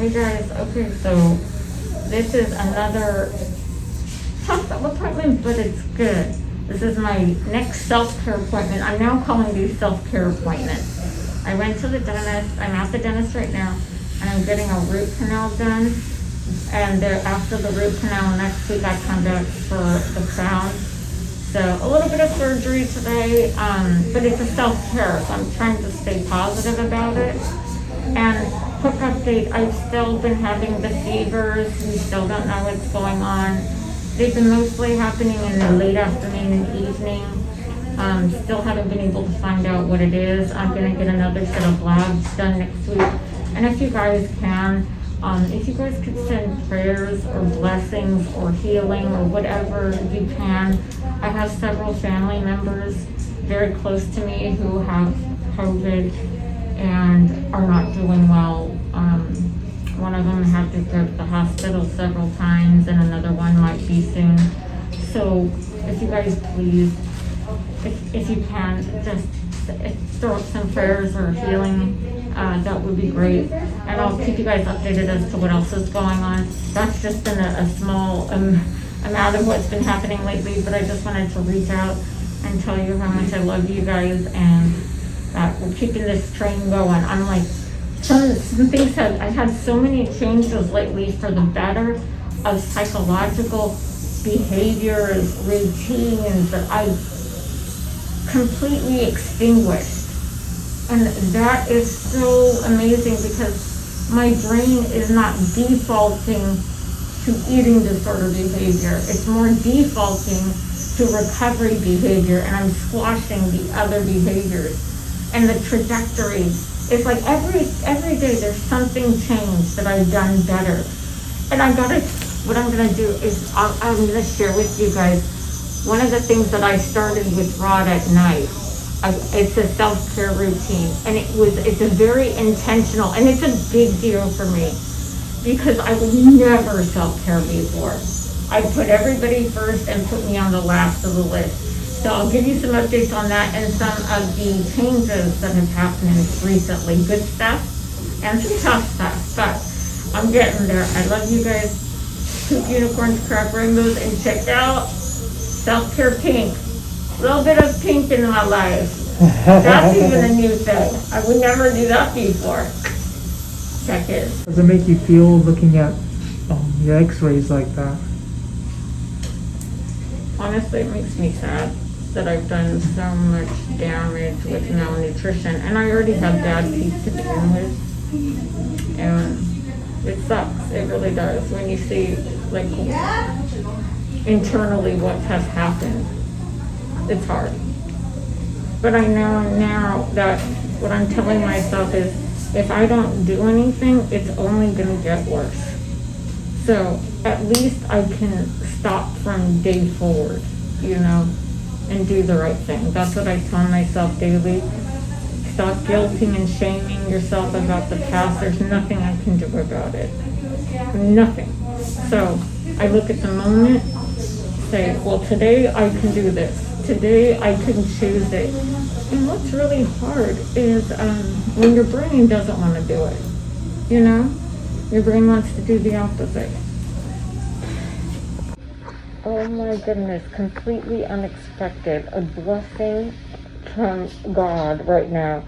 Hey guys, okay, so this is another tough appointment, but it's good. This is my next self-care appointment. I'm now calling these self-care appointments. I went to the dentist. I'm at the dentist right now, and I'm getting a root canal done. And after the root canal next week, I come back for the crown. So a little bit of surgery today, but it's a self-care, so I'm trying to stay positive about it. And quick update, I've still been having the fevers. We still don't know what's going on. They've been mostly happening in the late afternoon and evening. Still haven't been able to find out what it is. I'm gonna get another set of labs done next week. And if you guys can, if you guys could send prayers or blessings or healing or whatever you can. I have several family members very close to me who have COVID and are not doing well. One of them had to go to the hospital several times, and another one might be soon. So if you guys please, if you can, just throw up some prayers or healing, that would be great. And I'll keep you guys updated as to what else is going on. That's just been a small amount of what's been happening lately, but I just wanted to reach out and tell you how much I love you guys, and we're keeping this train going. I'm like, some things I've had so many changes lately for the better of psychological behaviors, routines that I've completely extinguished. And that is so amazing because my brain is not defaulting to eating disorder behavior. It's more defaulting to recovery behavior, and I'm squashing the other behaviors. And the trajectory, it's like every day there's something changed that I've done better. And what I'm gonna do is I'm gonna share with you guys one of the things that I started with Rod at night. It's a self-care routine, and it's a very intentional, and it's a big deal for me because I would never self-care before. I put everybody first and put me on the last of the list. So I'll give you some updates on that and some of the changes that have happened recently. Good stuff and some tough stuff, but I'm getting there. I love you guys. Poop unicorns, crap rainbows, and check out self-care pink. A little bit of pink in my life. That's even a new thing. I would never do that before. Check it. Does it make you feel looking at your x-rays like that? Honestly, it makes me sad that I've done so much damage with malnutrition, and I already have bad teeth to begin with, and it sucks. It really does when you see like internally what has happened. It's hard, but I know now that what I'm telling myself is if I don't do anything, it's only going to get worse. So at least I can stop from day forward, and do the right thing. That's what I tell myself daily. Stop guilting and shaming yourself about the past. There's nothing I can do about it. Nothing. So I look at the moment, say, well, today I can do this. Today I can choose it. And what's really hard is when your brain doesn't want to do it. Your brain wants to do the opposite. Oh my goodness, completely unexpected. A blessing from God right now.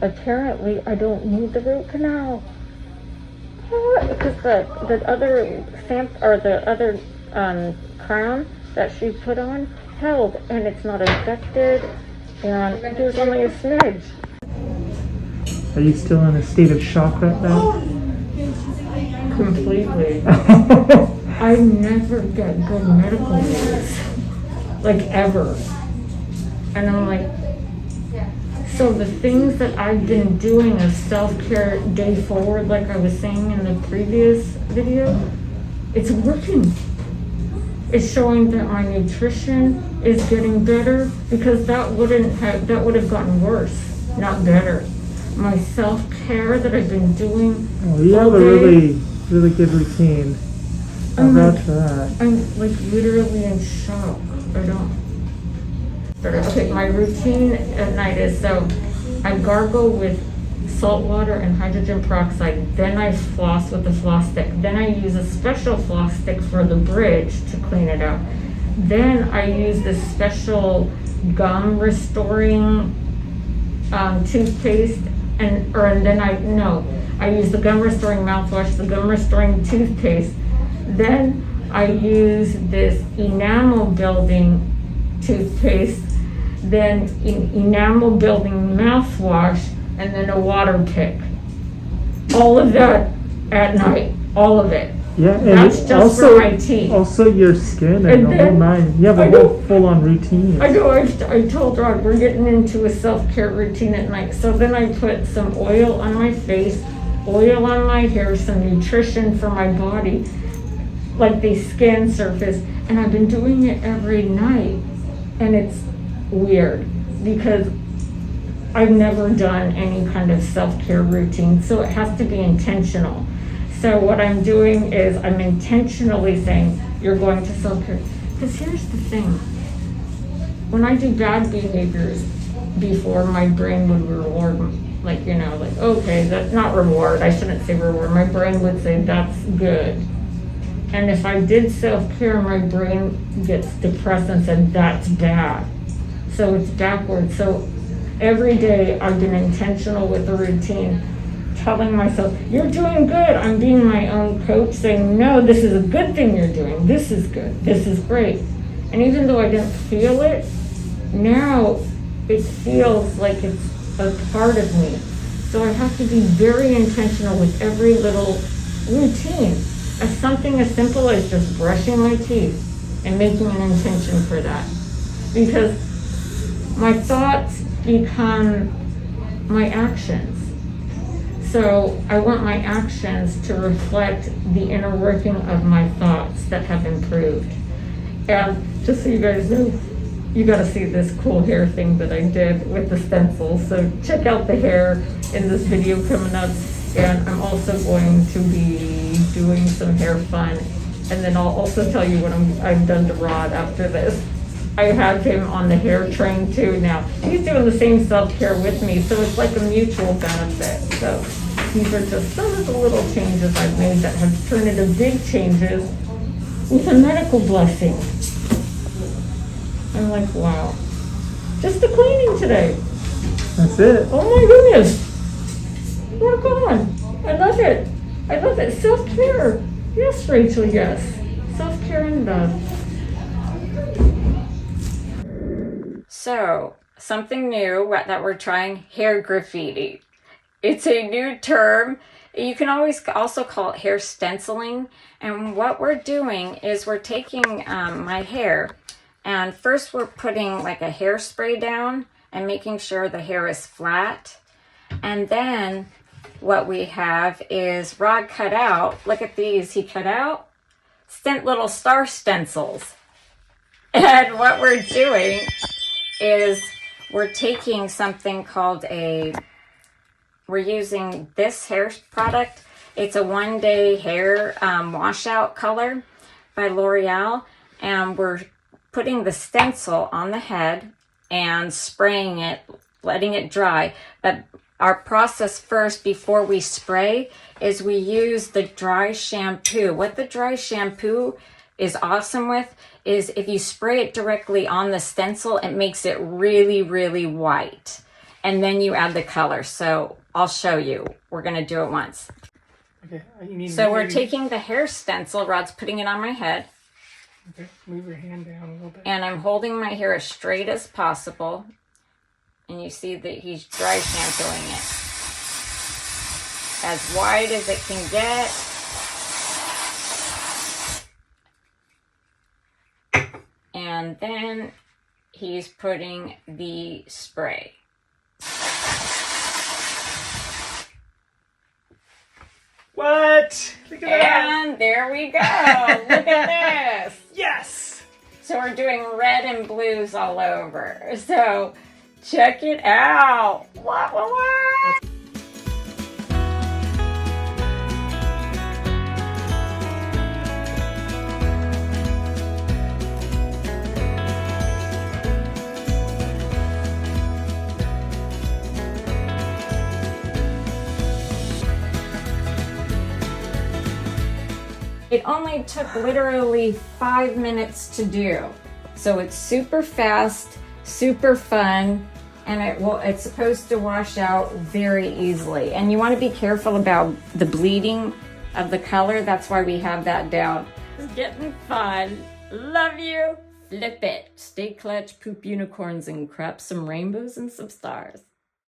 Apparently, I don't need the root canal. Because the other stamp or the other crown that she put on held, and it's not infected, and there's only a smidge. Are you still in a state of shock right now? Completely. I never get good medical news, like ever. And I'm like, so the things that I've been doing as self-care day forward, like I was saying in the previous video, it's working. It's showing that my nutrition is getting better because that would have gotten worse, not better. My self-care that I've been doing. Oh, you have a really good routine. I'm vouch for that. I'm like literally in shock. I don't. Okay, my routine at night is so I gargle with salt water and hydrogen peroxide. Then I floss with the floss stick. Then I use a special floss stick for the bridge to clean it out. Then I use this special gum restoring toothpaste, and then I use the gum restoring mouthwash, the gum restoring toothpaste. Then I use this enamel building toothpaste, then enamel building mouthwash, and then a water pick. All of that at night, all of it. Yeah, and that's just also, for my teeth. Also your skin and the whole nine. You have a whole full-on routine. I know. I told Rod we're getting into a self-care routine at night. So then I put some oil on my face, oil on my hair, some nutrition for my body, like the skin surface, and I've been doing it every night. And it's weird because I've never done any kind of self-care routine, so it has to be intentional. So what I'm doing is I'm intentionally saying, you're going to self-care. Because here's the thing. When I do bad behaviors before, my brain would reward me. Like, okay, that's not reward. I shouldn't say reward. My brain would say, that's good. And if I did self-care, my brain gets depressed and said, that's bad. So it's backwards. So every day I've been intentional with the routine, telling myself, you're doing good. I'm being my own coach, saying, no, this is a good thing you're doing. This is good. This is great. And even though I didn't feel it, now it feels like it's a part of me. So I have to be very intentional with every little routine. As something as simple as just brushing my teeth and making an intention for that. Because my thoughts become my actions. So I want my actions to reflect the inner working of my thoughts that have improved. And just so you guys know, you got to see this cool hair thing that I did with the stencils. So check out the hair in this video coming up. And I'm also going to be doing some hair fun. And then I'll also tell you what I've done to Rod after this. I have him on the hair train too now. He's doing the same self-care with me, so it's like a mutual benefit. So these are just some of the little changes I've made that have turned into big changes with a medical blessing. I'm like, wow. Just the cleaning today. That's it. Oh my goodness. Work on. I love it. I love it. Self-care. Yes, Rachel, yes. Self-care and love. So, something new that we're trying, hair graffiti. It's a new term. You can always also call it hair stenciling. And what we're doing is we're taking my hair, and first we're putting like a hairspray down and making sure the hair is flat. And then what we have is Rod cut out, look at these, he cut out little star stencils. And what we're doing is we're taking something called we're using this hair product. It's a 1-day hair washout color by L'Oreal. And we're putting the stencil on the head and spraying it, letting it dry. But our process first before we spray is we use the dry shampoo. What the dry shampoo is awesome with is if you spray it directly on the stencil, it makes it really, really white. And then you add the color. So I'll show you. We're going to do it once. Okay. So we're taking the hair stencil. Rod's putting it on my head. Okay. Move your hand down a little bit. And I'm holding my hair as straight as possible. And you see that he's dry shampooing it. As wide as it can get. And then he's putting the spray. What? Look at that. And there we go. Look at this. Yes. So we're doing red and blues all over. So check it out. What? It only took literally 5 minutes to do. So it's super fast, super fun, and it's supposed to wash out very easily. And you want to be careful about the bleeding of the color. That's why we have that down. It's getting fun. Love you. Flip it. Stay clutch, poop unicorns, and crap some rainbows and some stars.